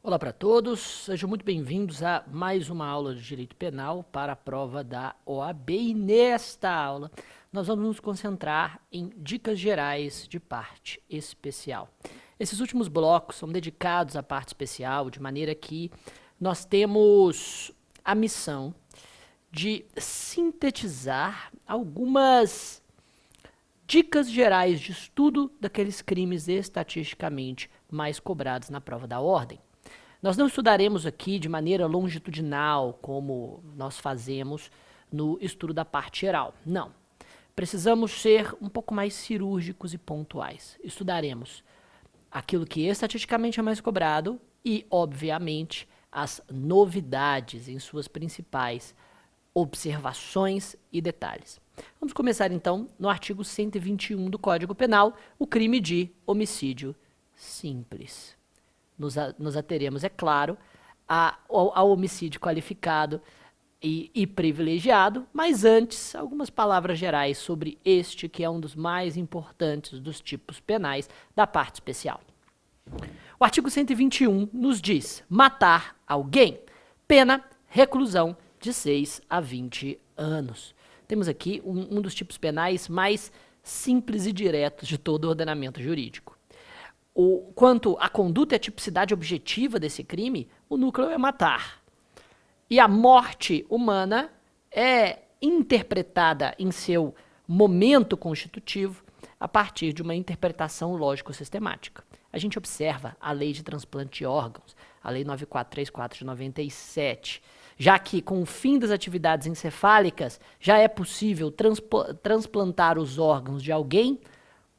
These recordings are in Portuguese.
Olá para todos, sejam muito bem-vindos a mais uma aula de Direito Penal para a prova da OAB. E nesta aula nós vamos nos concentrar em dicas gerais de parte especial. Esses últimos blocos são dedicados à parte especial, de maneira que nós temos a missão de sintetizar algumas dicas gerais de estudo daqueles crimes estatisticamente mais cobrados na prova da ordem. Nós não estudaremos aqui de maneira longitudinal, como nós fazemos no estudo da parte geral. Não. Precisamos ser um pouco mais cirúrgicos e pontuais. Estudaremos aquilo que estatisticamente é mais cobrado e, obviamente, as novidades em suas principais observações e detalhes. Vamos começar, então, no artigo 121 do Código Penal, o crime de homicídio simples. Nos ateremos, é claro, ao homicídio qualificado e privilegiado, mas antes, algumas palavras gerais sobre este, que é um dos mais importantes dos tipos penais da parte especial. O artigo 121 nos diz: matar alguém, pena, reclusão de 6 a 20 anos. Temos aqui um dos tipos penais mais simples e diretos de todo o ordenamento jurídico. Quanto à conduta e à tipicidade objetiva desse crime, o núcleo é matar. E a morte humana é interpretada em seu momento constitutivo a partir de uma interpretação lógico-sistemática. A gente observa a lei de transplante de órgãos, a lei 9434 de 97, já que com o fim das atividades encefálicas já é possível transplantar os órgãos de alguém,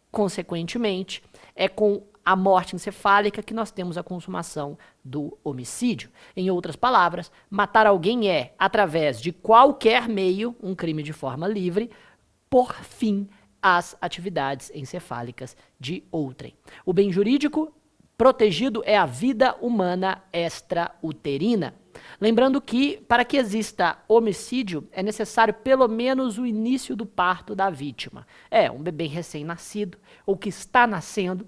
consequentemente, é com a morte encefálica que nós temos a consumação do homicídio. Em outras palavras, matar alguém é, através de qualquer meio, um crime de forma livre, por fim às atividades encefálicas de outrem. O bem jurídico protegido é a vida humana extrauterina. Lembrando que, para que exista homicídio, é necessário pelo menos o início do parto da vítima. Um bebê recém-nascido ou que está nascendo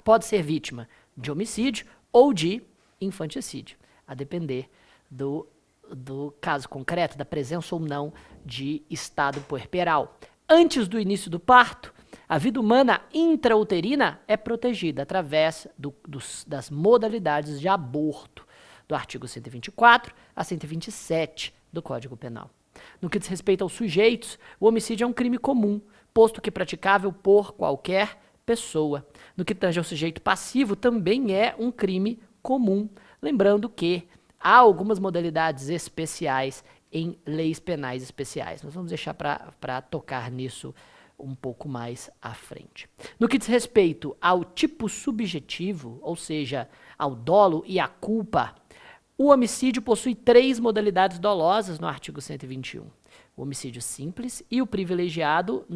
pode ser vítima de homicídio ou de infanticídio, a depender do caso concreto, da presença ou não de estado puerperal. Antes do início do parto, a vida humana intrauterina é protegida através das modalidades de aborto, do artigo 124 a 127 do Código Penal. No que diz respeito aos sujeitos, o homicídio é um crime comum, posto que praticável por qualquer pessoa. No que tange ao sujeito passivo, também é um crime comum. Lembrando que há algumas modalidades especiais em leis penais especiais. Nós vamos deixar para tocar nisso um pouco mais à frente. No que diz respeito ao tipo subjetivo, ou seja, ao dolo e à culpa, o homicídio possui 3 modalidades dolosas no artigo 121. O homicídio simples e o privilegiado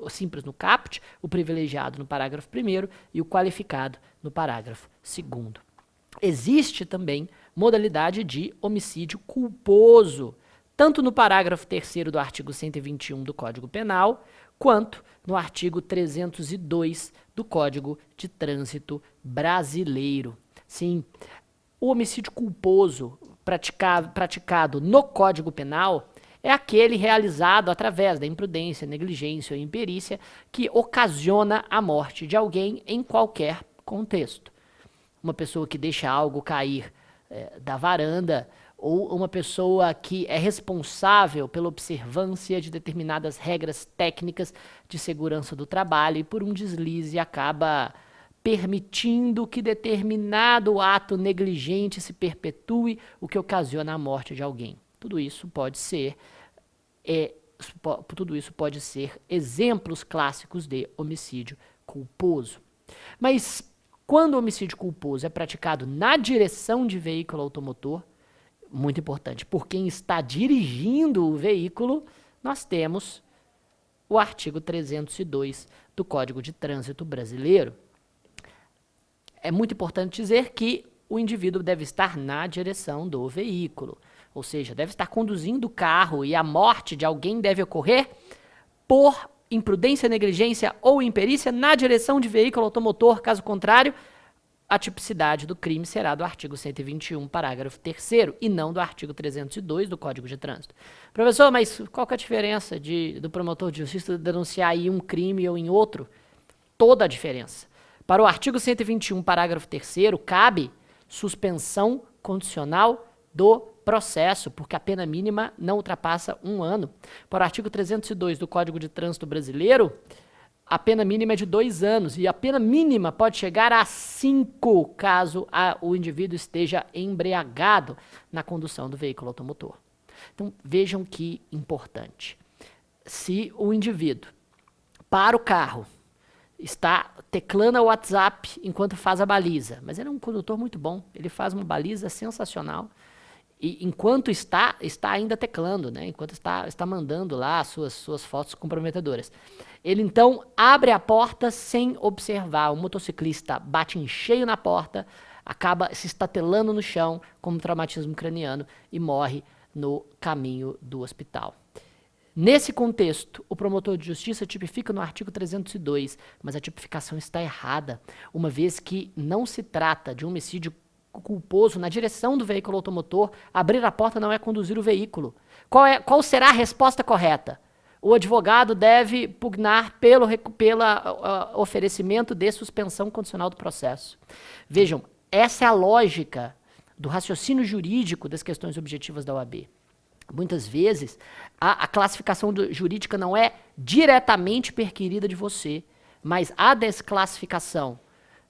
o simples no caput, o privilegiado no parágrafo 1º e o qualificado no parágrafo 2º. Existe também modalidade de homicídio culposo, tanto no parágrafo 3º do artigo 121 do Código Penal, quanto no artigo 302 do Código de Trânsito Brasileiro. Sim, o homicídio culposo praticado no Código Penal é aquele realizado através da imprudência, negligência ou imperícia que ocasiona a morte de alguém em qualquer contexto. Uma pessoa que deixa algo cair da varanda, ou uma pessoa que é responsável pela observância de determinadas regras técnicas de segurança do trabalho e por um deslize acaba permitindo que determinado ato negligente se perpetue, o que ocasiona a morte de alguém. Tudo isso pode ser exemplos clássicos de homicídio culposo. Mas quando o homicídio culposo é praticado na direção de veículo automotor, muito importante, por quem está dirigindo o veículo, nós temos o artigo 302 do Código de Trânsito Brasileiro. É muito importante dizer que o indivíduo deve estar na direção do veículo, ou seja, deve estar conduzindo o carro e a morte de alguém deve ocorrer por imprudência, negligência ou imperícia na direção de veículo automotor. Caso contrário, a tipicidade do crime será do artigo 121, parágrafo 3º, e não do artigo 302 do Código de Trânsito. Professor, mas qual que é a diferença do promotor de justiça denunciar em um crime ou em outro? Toda a diferença. Para o artigo 121, parágrafo 3º, cabe suspensão condicional do processo, porque a pena mínima não ultrapassa 1 ano. Para o artigo 302 do Código de Trânsito Brasileiro, a pena mínima é de 2 anos, e a pena mínima pode chegar a 5, caso o indivíduo esteja embriagado na condução do veículo automotor. Então, vejam que importante. Se o indivíduo para o carro, está teclando o WhatsApp enquanto faz a baliza, mas ele é um condutor muito bom, ele faz uma baliza sensacional, e enquanto está ainda teclando, né? Enquanto está mandando lá suas fotos comprometedoras. Ele então abre a porta sem observar. O motociclista bate em cheio na porta, acaba se estatelando no chão com um traumatismo craniano e morre no caminho do hospital. Nesse contexto, o promotor de justiça tipifica no artigo 302, mas a tipificação está errada, uma vez que não se trata de um homicídio culposo na direção do veículo automotor. Abrir a porta não é conduzir o veículo. Qual será a resposta correta? O advogado deve pugnar pelo oferecimento de suspensão condicional do processo. Vejam, essa é a lógica do raciocínio jurídico das questões objetivas da OAB. Muitas vezes, a classificação jurídica não é diretamente perquirida de você, mas a desclassificação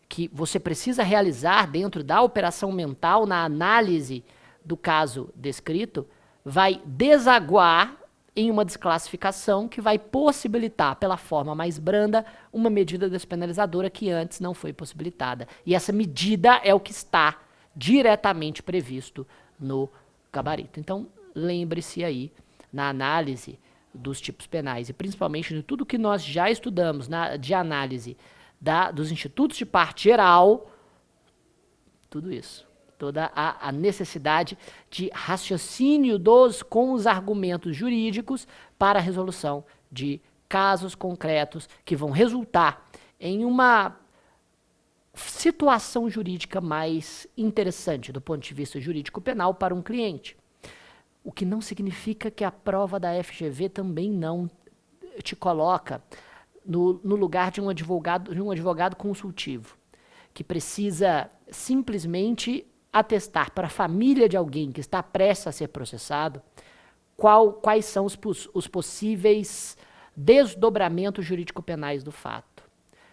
que você precisa realizar dentro da operação mental, na análise do caso descrito, vai desaguar em uma desclassificação que vai possibilitar, pela forma mais branda, uma medida despenalizadora que antes não foi possibilitada. E essa medida é o que está diretamente previsto no gabarito. Então, lembre-se aí, na análise dos tipos penais, e principalmente de tudo que nós já estudamos de análise dos institutos de parte geral, tudo isso, toda a necessidade de raciocínio com os argumentos jurídicos para a resolução de casos concretos que vão resultar em uma situação jurídica mais interessante do ponto de vista jurídico penal para um cliente. O que não significa que a prova da FGV também não te coloca no lugar de um advogado consultivo, que precisa simplesmente atestar para a família de alguém que está prestes a ser processado quais são os possíveis desdobramentos jurídico-penais do fato.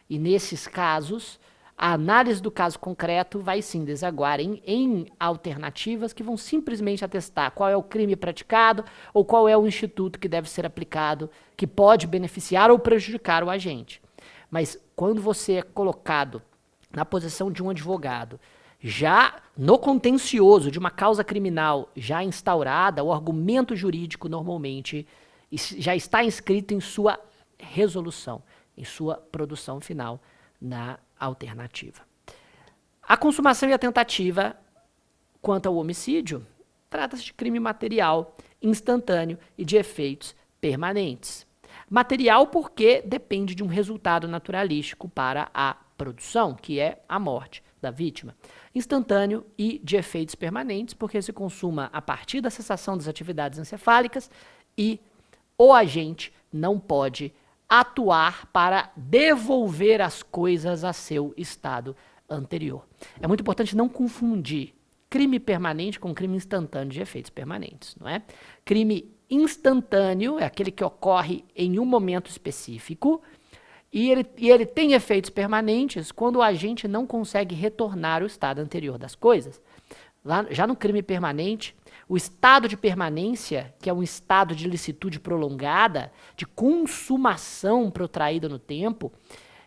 E nesses casos, a análise do caso concreto vai sim desaguar em alternativas que vão simplesmente atestar qual é o crime praticado ou qual é o instituto que deve ser aplicado, que pode beneficiar ou prejudicar o agente. Mas quando você é colocado na posição de um advogado, já no contencioso de uma causa criminal já instaurada, o argumento jurídico normalmente já está inscrito em sua resolução, em sua produção final na alternativa. A consumação e a tentativa, quanto ao homicídio, trata-se de crime material, instantâneo e de efeitos permanentes. Material porque depende de um resultado naturalístico para a produção, que é a morte da vítima. Instantâneo e de efeitos permanentes porque se consuma a partir da cessação das atividades encefálicas e o agente não pode atuar para devolver as coisas a seu estado anterior. É muito importante não confundir crime permanente com crime instantâneo de efeitos permanentes, não é? Crime instantâneo é aquele que ocorre em um momento específico e ele tem efeitos permanentes quando o agente não consegue retornar ao estado anterior das coisas. Já no crime permanente, o estado de permanência, que é um estado de licitude prolongada, de consumação protraída no tempo,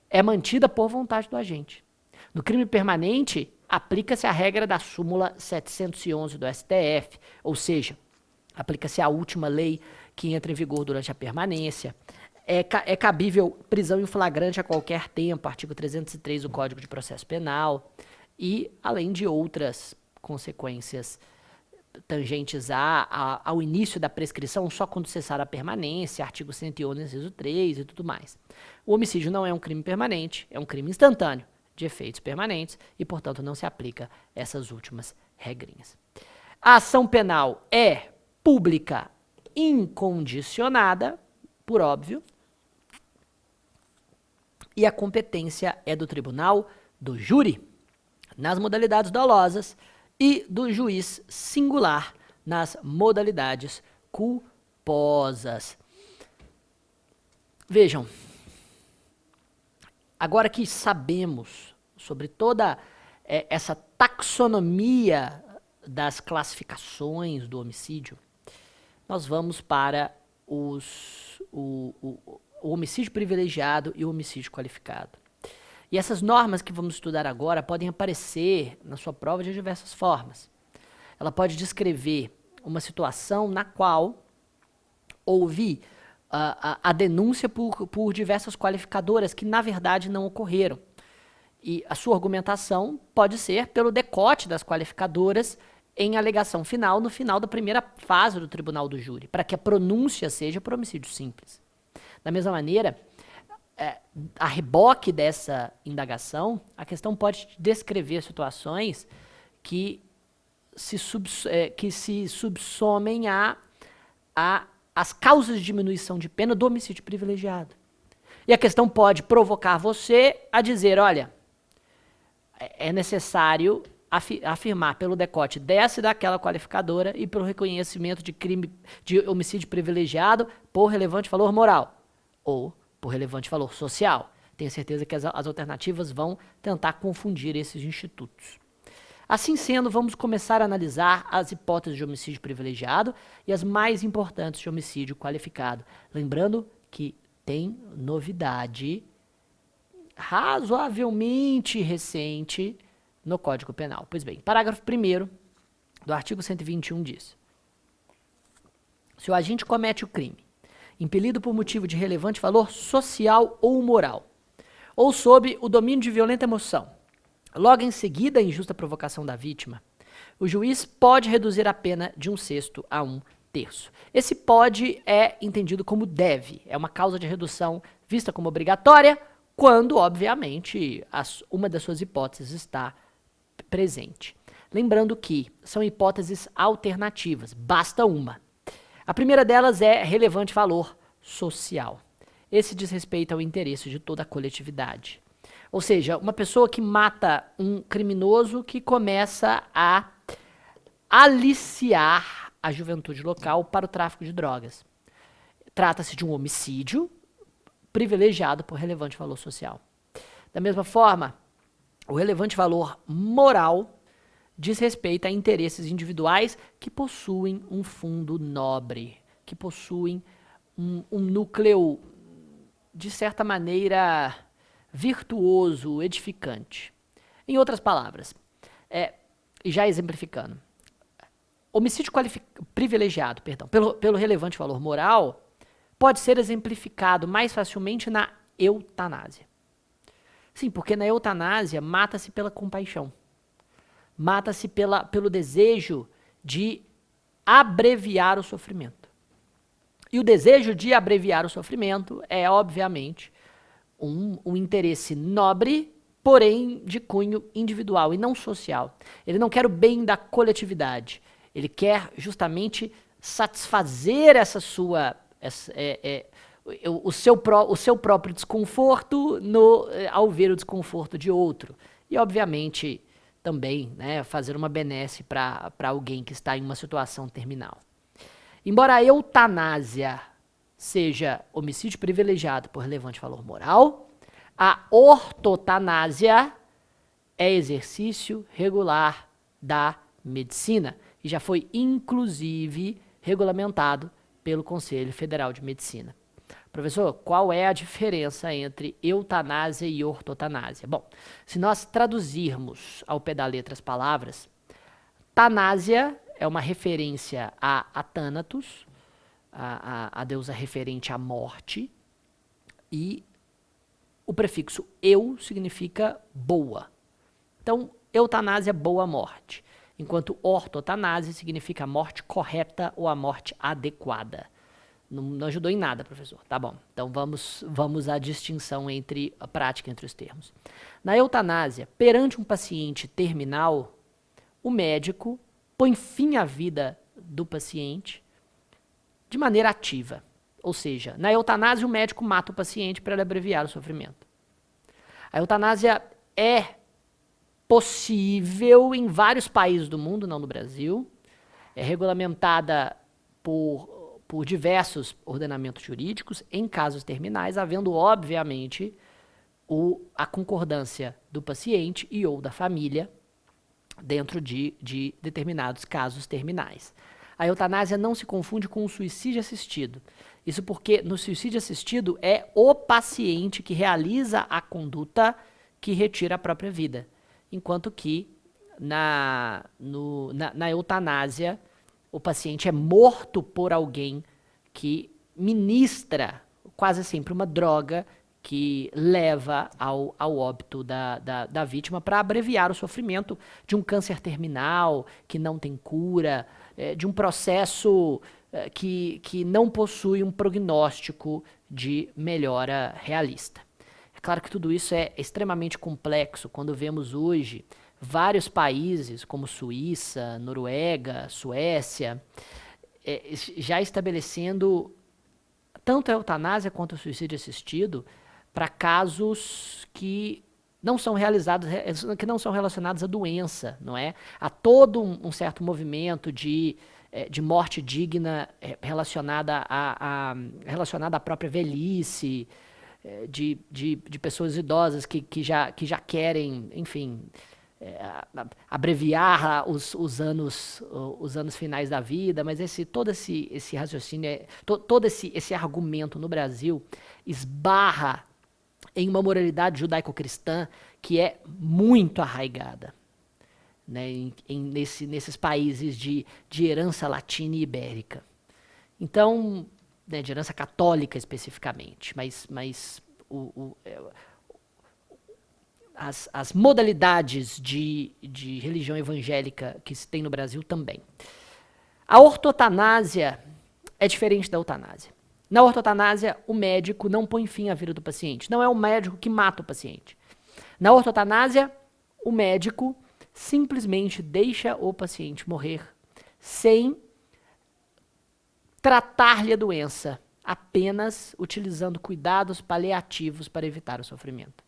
é mantida por vontade do agente. No crime permanente, aplica-se a regra da súmula 711 do STF, ou seja, aplica-se a última lei que entra em vigor durante a permanência. É cabível prisão em flagrante a qualquer tempo, artigo 303 do Código de Processo Penal, e além de outras consequências tangentes ao início da prescrição só quando cessar a permanência, artigo 111, inciso 3 e tudo mais. O homicídio não é um crime permanente, é um crime instantâneo, de efeitos permanentes e, portanto, não se aplica essas últimas regrinhas. A ação penal é pública incondicionada, por óbvio, e a competência é do tribunal do júri, nas modalidades dolosas, e do juiz singular, nas modalidades culposas. Vejam, agora que sabemos sobre toda essa taxonomia das classificações do homicídio, nós vamos para o homicídio privilegiado e o homicídio qualificado. E essas normas que vamos estudar agora podem aparecer na sua prova de diversas formas. Ela pode descrever uma situação na qual houve a denúncia por diversas qualificadoras que, na verdade, não ocorreram. E a sua argumentação pode ser pelo decote das qualificadoras em alegação final, no final da primeira fase do tribunal do júri, para que a pronúncia seja por homicídio simples. Da mesma maneira, a reboque dessa indagação, a questão pode descrever situações que se subsomem às causas de diminuição de pena do homicídio privilegiado. E a questão pode provocar você a dizer, olha, é necessário afirmar pelo decote dessa e daquela qualificadora e pelo reconhecimento de crime de homicídio privilegiado por relevante valor moral ou por relevante valor social. Tenho certeza que as alternativas vão tentar confundir esses institutos. Assim sendo, vamos começar a analisar as hipóteses de homicídio privilegiado e as mais importantes de homicídio qualificado. Lembrando que tem novidade razoavelmente recente no Código Penal. Pois bem, parágrafo 1º do artigo 121 diz: se o agente comete o crime, impelido por motivo de relevante valor social ou moral, ou sob o domínio de violenta emoção, logo em seguida a injusta provocação da vítima, o juiz pode reduzir a pena de 1/6 a 1/3. Esse pode é entendido como deve, é uma causa de redução vista como obrigatória, quando, obviamente, uma das suas hipóteses está presente. Lembrando que são hipóteses alternativas, basta uma. A primeira delas é relevante valor social. Esse diz respeito ao interesse de toda a coletividade. Ou seja, uma pessoa que mata um criminoso que começa a aliciar a juventude local para o tráfico de drogas. Trata-se de um homicídio privilegiado por relevante valor social. Da mesma forma, o relevante valor moral diz respeito a interesses individuais que possuem um fundo nobre, que possuem um núcleo, de certa maneira, virtuoso, edificante. Em outras palavras, já exemplificando, homicídio privilegiado, pelo relevante valor moral, pode ser exemplificado mais facilmente na eutanásia. Sim, porque na eutanásia mata-se pela compaixão. Mata-se pelo desejo de abreviar o sofrimento. E o desejo de abreviar o sofrimento é, obviamente, um interesse nobre, porém de cunho individual e não social. Ele não quer o bem da coletividade. Ele quer justamente satisfazer essa sua... o seu próprio desconforto ao ver o desconforto de outro. E, obviamente, também fazer uma benesse para alguém que está em uma situação terminal. Embora a eutanásia seja homicídio privilegiado por relevante valor moral, a ortotanásia é exercício regular da medicina e já foi, inclusive, regulamentado pelo Conselho Federal de Medicina. Professor, qual é a diferença entre eutanásia e ortotanásia? Bom, se nós traduzirmos ao pé da letra as palavras, tanásia é uma referência a Thanatos, a deusa referente à morte, e o prefixo eu significa boa. Então, eutanásia, boa morte, enquanto ortotanásia significa a morte correta ou a morte adequada. Não ajudou em nada, professor. Tá bom. Então vamos à distinção entre a prática entre os termos. Na eutanásia, perante um paciente terminal, o médico põe fim à vida do paciente de maneira ativa. Ou seja, na eutanásia o médico mata o paciente para abreviar o sofrimento. A eutanásia é possível em vários países do mundo, não no Brasil. É regulamentada por diversos ordenamentos jurídicos, em casos terminais, havendo, obviamente, a concordância do paciente e ou da família dentro de determinados casos terminais. A eutanásia não se confunde com o suicídio assistido. Isso porque no suicídio assistido é o paciente que realiza a conduta que retira a própria vida. Enquanto que na eutanásia o paciente é morto por alguém que ministra quase sempre uma droga que leva ao óbito da vítima para abreviar o sofrimento de um câncer terminal que não tem cura, de um processo que não possui um prognóstico de melhora realista. É claro que tudo isso é extremamente complexo quando vemos hoje vários países como Suíça, Noruega, Suécia, já estabelecendo tanto a eutanásia quanto o suicídio assistido para casos que não são relacionados à doença, não é? Há todo um certo movimento de morte digna relacionada à própria velhice, de pessoas idosas que já querem, enfim, abreviar os anos finais da vida, mas todo esse raciocínio, todo esse argumento no Brasil esbarra em uma moralidade judaico-cristã que é muito arraigada, né, nesses países de herança latina e ibérica. Então, né, de herança católica especificamente, mas as modalidades de religião evangélica que se tem no Brasil também. A ortotanásia é diferente da eutanásia. Na ortotanásia, o médico não põe fim à vida do paciente. Não é o médico que mata o paciente. Na ortotanásia, o médico simplesmente deixa o paciente morrer sem tratar-lhe a doença, apenas utilizando cuidados paliativos para evitar o sofrimento.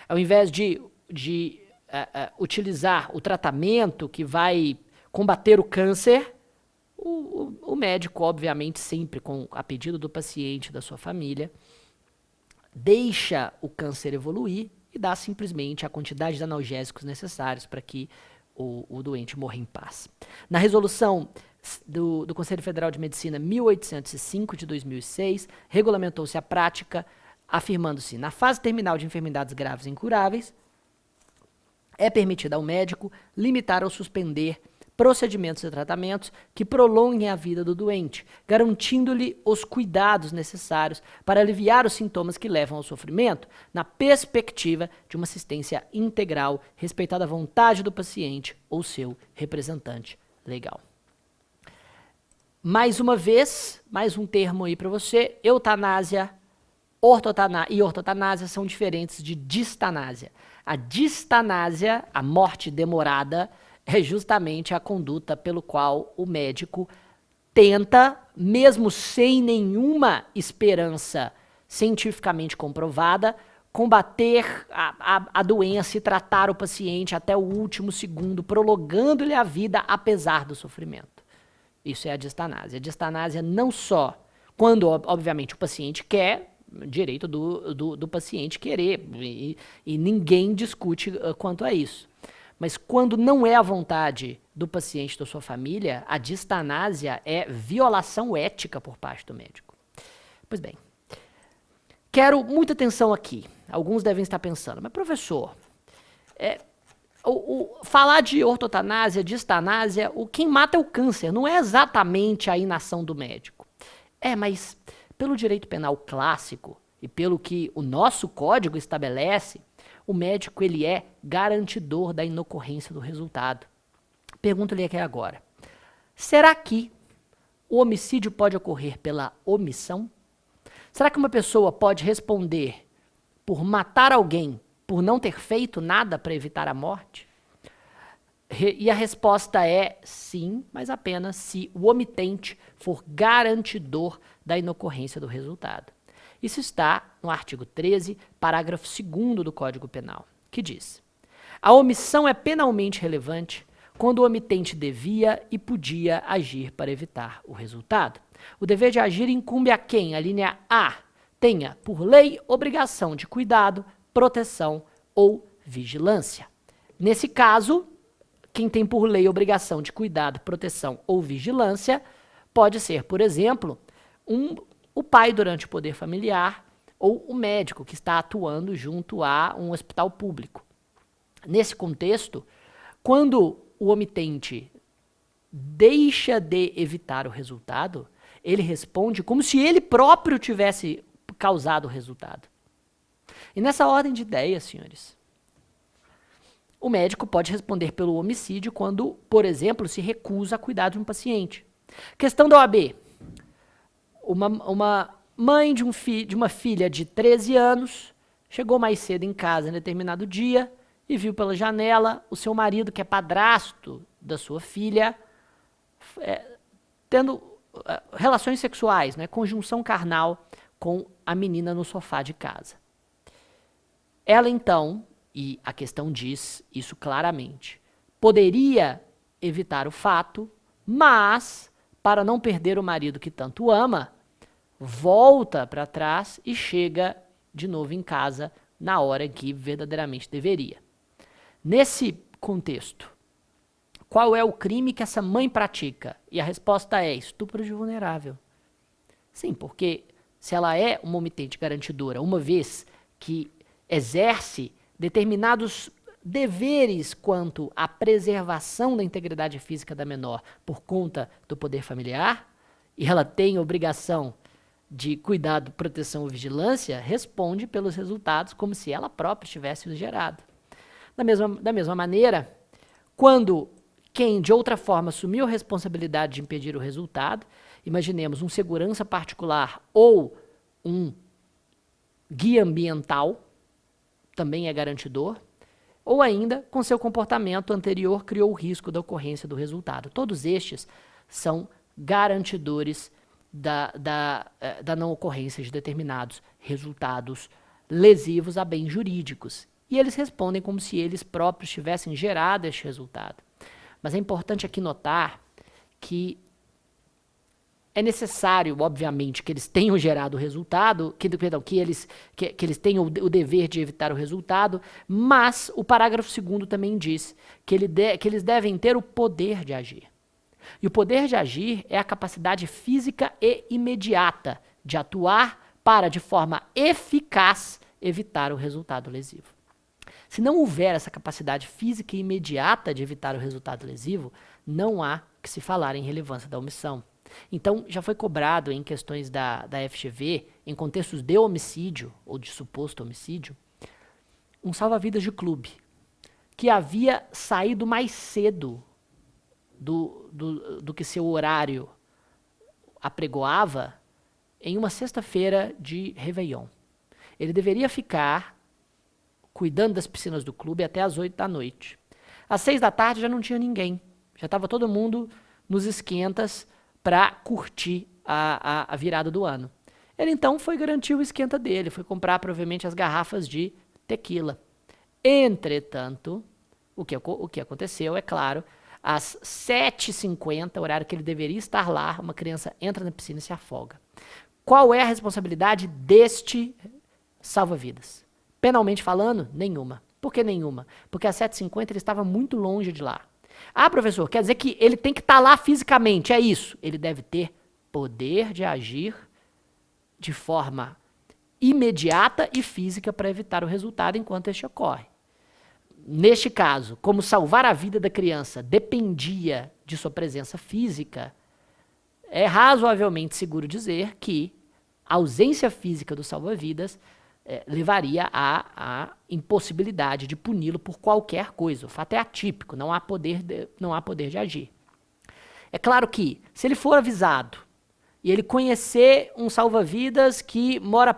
Ao invés de utilizar o tratamento que vai combater o câncer, o médico, obviamente, sempre a pedido do paciente, da sua família, deixa o câncer evoluir e dá simplesmente a quantidade de analgésicos necessários para que o doente morra em paz. Na resolução do Conselho Federal de Medicina 1805 de 2006, regulamentou-se a prática afirmando-se, na fase terminal de enfermidades graves e incuráveis, é permitido ao médico limitar ou suspender procedimentos e tratamentos que prolonguem a vida do doente, garantindo-lhe os cuidados necessários para aliviar os sintomas que levam ao sofrimento, na perspectiva de uma assistência integral, respeitada a vontade do paciente ou seu representante legal. Mais uma vez, mais um termo aí para você, eutanásia e ortotanásia são diferentes de distanásia. A distanásia, a morte demorada, é justamente a conduta pelo qual o médico tenta, mesmo sem nenhuma esperança cientificamente comprovada, combater a doença e tratar o paciente até o último segundo, prolongando-lhe a vida apesar do sofrimento. Isso é a distanásia. A distanásia não só quando, obviamente, o paciente quer, direito do paciente querer, e ninguém discute quanto a isso. Mas quando não é a vontade do paciente ou da sua família, a distanásia é violação ética por parte do médico. Pois bem, quero muita atenção aqui. Alguns devem estar pensando, mas professor, falar de ortotanásia, distanásia, quem mata é o câncer, não é exatamente a inação do médico. Mas pelo direito penal clássico e pelo que o nosso código estabelece, o médico ele é garantidor da inocorrência do resultado. Pergunto-lhe aqui agora, será que o homicídio pode ocorrer pela omissão? Será que uma pessoa pode responder por matar alguém por não ter feito nada para evitar a morte? E a resposta é sim, mas apenas se o omitente for garantidor da inocorrência do resultado. Isso está no artigo 13, parágrafo 2º do Código Penal, que diz: a omissão é penalmente relevante quando o omitente devia e podia agir para evitar o resultado. O dever de agir incumbe a quem? A linha A tenha, por lei, obrigação de cuidado, proteção ou vigilância. Nesse caso, quem tem por lei obrigação de cuidado, proteção ou vigilância pode ser, por exemplo, o pai durante o poder familiar ou o médico que está atuando junto a um hospital público. Nesse contexto, quando o omitente deixa de evitar o resultado, ele responde como se ele próprio tivesse causado o resultado. E nessa ordem de ideias, senhores, o médico pode responder pelo homicídio quando, por exemplo, se recusa a cuidar de um paciente. Questão da OAB. Uma mãe de uma filha de 13 anos chegou mais cedo em casa em determinado dia e viu pela janela o seu marido, que é padrasto da sua filha, tendo relações sexuais, né, conjunção carnal com a menina no sofá de casa. Ela então, e a questão diz isso claramente, poderia evitar o fato, mas, para não perder o marido que tanto ama, volta para trás e chega de novo em casa na hora que verdadeiramente deveria. Nesse contexto, qual é o crime que essa mãe pratica? E a resposta é estupro de vulnerável. Sim, porque se ela é uma omitente garantidora, uma vez que exerce determinados deveres quanto à preservação da integridade física da menor por conta do poder familiar, e ela tem obrigação de cuidado, proteção ou vigilância, responde pelos resultados como se ela própria tivesse os gerado. Da mesma maneira, quando quem de outra forma assumiu a responsabilidade de impedir o resultado, imaginemos um segurança particular ou um guia ambiental, também é garantidor, ou ainda, com seu comportamento anterior, criou o risco da ocorrência do resultado. Todos estes são garantidores da não ocorrência de determinados resultados lesivos a bens jurídicos. E eles respondem como se eles próprios tivessem gerado este resultado. Mas é importante aqui notar que é necessário, obviamente, que eles tenham gerado o resultado, que eles tenham o dever de evitar o resultado, mas o parágrafo 2º também diz que eles devem ter o poder de agir. E o poder de agir é a capacidade física e imediata de atuar para, de forma eficaz, evitar o resultado lesivo. Se não houver essa capacidade física e imediata de evitar o resultado lesivo, não há que se falar em relevância da omissão. Então, já foi cobrado em questões da FGV, em contextos de homicídio, ou de suposto homicídio, um salva-vidas de clube, que havia saído mais cedo do que seu horário apregoava em uma sexta-feira de Réveillon. Ele deveria ficar cuidando das piscinas do clube até às 8 da noite. Às 6 da tarde já não tinha ninguém. Já estava todo mundo nos esquentas para curtir a virada do ano. Ele então foi garantir o esquenta dele, foi comprar provavelmente as garrafas de tequila. Entretanto, o que aconteceu, é claro, às 7h50, horário que ele deveria estar lá, uma criança entra na piscina e se afoga. Qual é a responsabilidade deste salva-vidas? Penalmente falando, nenhuma. Por que nenhuma? Porque às 7h50 ele estava muito longe de lá. Ah, professor, quer dizer que ele tem que estar lá fisicamente, é isso. Ele deve ter poder de agir de forma imediata e física para evitar o resultado enquanto este ocorre. Neste caso, como salvar a vida da criança dependia de sua presença física, é razoavelmente seguro dizer que a ausência física do salva-vidas levaria à impossibilidade de puni-lo por qualquer coisa. O fato é atípico, não há poder de agir. É claro que, se ele for avisado e ele conhecer um salva-vidas que mora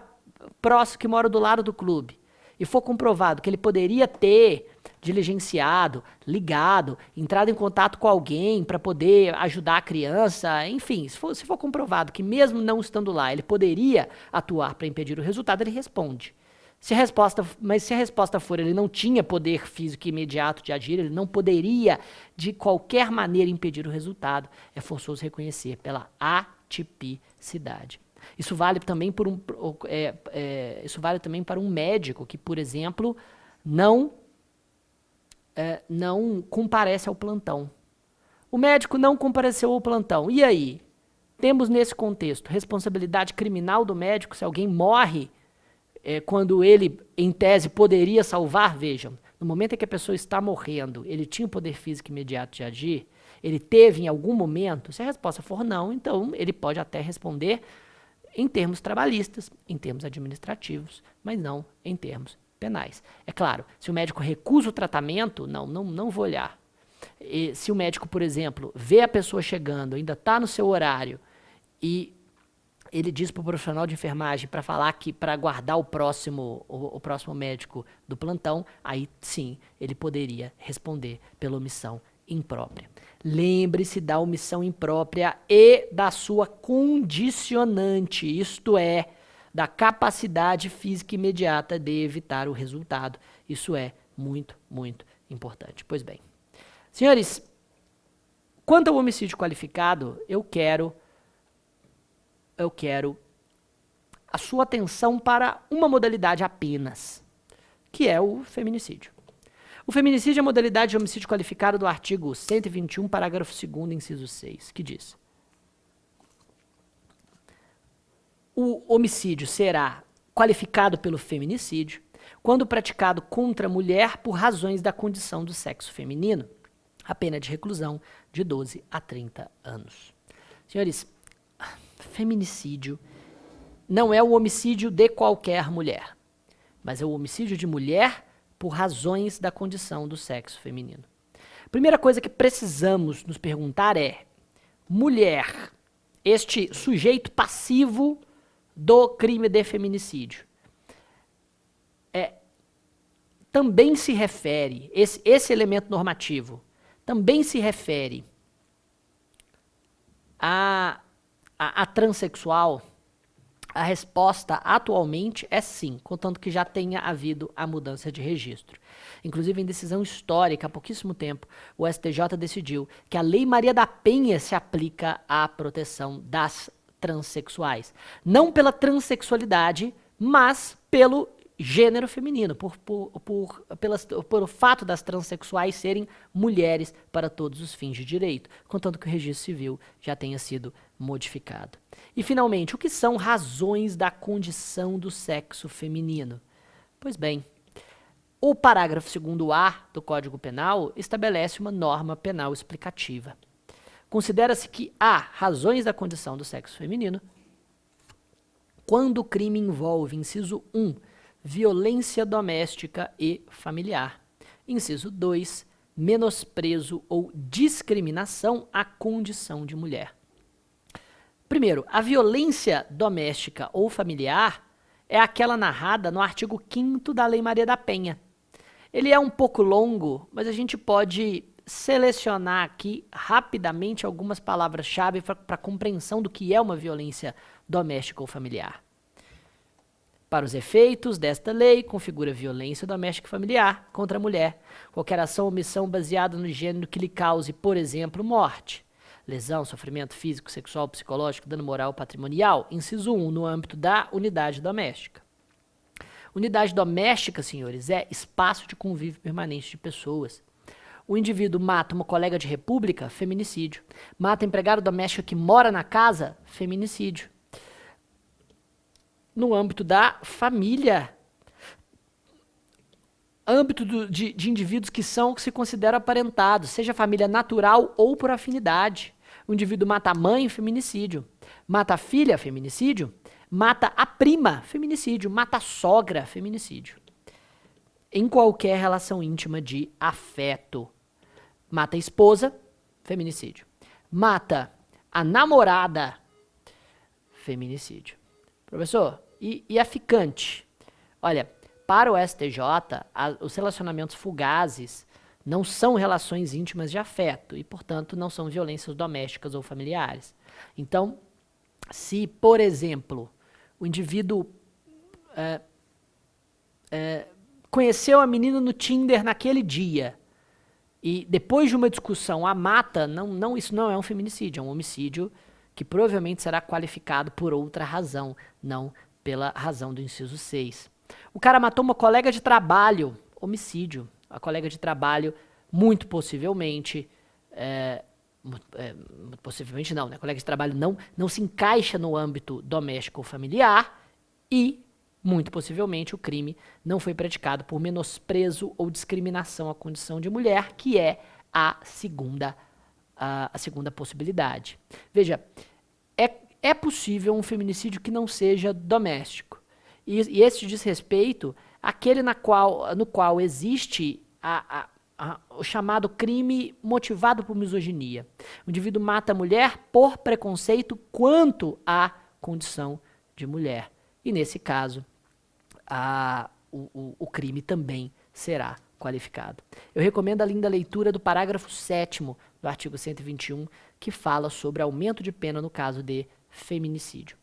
próximo, que mora do lado do clube, e for comprovado que ele poderia ter diligenciado, ligado, entrado em contato com alguém para poder ajudar a criança, enfim, se for comprovado que mesmo não estando lá, ele poderia atuar para impedir o resultado, ele responde. Mas se a resposta for ele não tinha poder físico imediato de agir, ele não poderia de qualquer maneira impedir o resultado, é forçoso reconhecer pela atipicidade. Isso vale também para um médico que, por exemplo, não comparece ao plantão. O médico não compareceu ao plantão. E aí? Temos nesse contexto responsabilidade criminal do médico se alguém morre quando ele, em tese, poderia salvar. Vejam, no momento em que a pessoa está morrendo, ele tinha o poder físico imediato de agir, ele teve em algum momento, se a resposta for não, então ele pode até responder em termos trabalhistas, em termos administrativos, mas não em termos penais. É claro, se o médico recusa o tratamento, não vou olhar. E se o médico, por exemplo, vê a pessoa chegando, ainda está no seu horário, e ele diz para o profissional de enfermagem para falar que para aguardar o próximo médico do plantão, aí sim ele poderia responder pela omissão imprópria. Lembre-se da omissão imprópria e da sua condicionante, isto é, da capacidade física imediata de evitar o resultado. Isso é muito, muito importante. Pois bem, senhores, quanto ao homicídio qualificado, eu quero a sua atenção para uma modalidade apenas, que é o feminicídio. O feminicídio é a modalidade de homicídio qualificado do artigo 121, parágrafo 2º, inciso 6, que diz: o homicídio será qualificado pelo feminicídio quando praticado contra a mulher por razões da condição do sexo feminino. A pena de reclusão de 12 a 30 anos. Senhores, feminicídio não é o homicídio de qualquer mulher, mas é o homicídio de mulher por razões da condição do sexo feminino. Primeira coisa que precisamos nos perguntar é: mulher, este sujeito passivo do crime de feminicídio, também se refere, esse elemento normativo, também se refere a transexual? A resposta atualmente é sim, contanto que já tenha havido a mudança de registro. Inclusive, em decisão histórica, há pouquíssimo tempo, o STJ decidiu que a Lei Maria da Penha se aplica à proteção das transexuais. Não pela transexualidade, mas pelo gênero feminino, pelo fato das transexuais serem mulheres para todos os fins de direito, contanto que o registro civil já tenha sido modificado. E, finalmente, o que são razões da condição do sexo feminino? Pois bem, o parágrafo 2º-A do Código Penal estabelece uma norma penal explicativa. Considera-se que há razões da condição do sexo feminino quando o crime envolve, inciso 1, violência doméstica e familiar. Inciso 2, menosprezo ou discriminação à condição de mulher. Primeiro, a violência doméstica ou familiar é aquela narrada no artigo 5º da Lei Maria da Penha. Ele é um pouco longo, mas a gente pode selecionar aqui rapidamente algumas palavras-chave para a compreensão do que é uma violência doméstica ou familiar. Para os efeitos desta lei, configura violência doméstica e familiar contra a mulher, qualquer ação ou omissão baseada no gênero que lhe cause, por exemplo, morte, lesão, sofrimento físico, sexual, psicológico, dano moral, patrimonial. Inciso 1, no âmbito da unidade doméstica. Unidade doméstica, senhores, é espaço de convívio permanente de pessoas. O indivíduo mata uma colega de república, feminicídio. Mata empregado doméstico que mora na casa, feminicídio. No âmbito da família, âmbito de indivíduos que se consideram aparentados, seja família natural ou por afinidade. O indivíduo mata a mãe, feminicídio. Mata a filha, feminicídio. Mata a prima, feminicídio. Mata a sogra, feminicídio. Em qualquer relação íntima de afeto. Mata a esposa, feminicídio. mata a namorada, feminicídio. Professor, e a ficante? Olha, para o STJ, os relacionamentos fugazes não são relações íntimas de afeto e, portanto, não são violências domésticas ou familiares. Então, se, por exemplo, o indivíduo conheceu a menina no Tinder naquele dia e depois de uma discussão a mata, isso não é um feminicídio, é um homicídio que provavelmente será qualificado por outra razão, não pela razão do inciso 6. O cara matou uma colega de trabalho, homicídio. A colega de trabalho, muito possivelmente, possivelmente não, né? A colega de trabalho não se encaixa no âmbito doméstico ou familiar e, muito possivelmente, o crime não foi praticado por menosprezo ou discriminação à condição de mulher, que é a segunda possibilidade. Veja, é possível um feminicídio que não seja doméstico. E esse desrespeito, aquele no qual existe o chamado crime motivado por misoginia. O indivíduo mata a mulher por preconceito quanto à condição de mulher. E nesse caso, o crime também será qualificado. Eu recomendo a linda leitura do parágrafo 7º do artigo 121, que fala sobre aumento de pena no caso de feminicídio.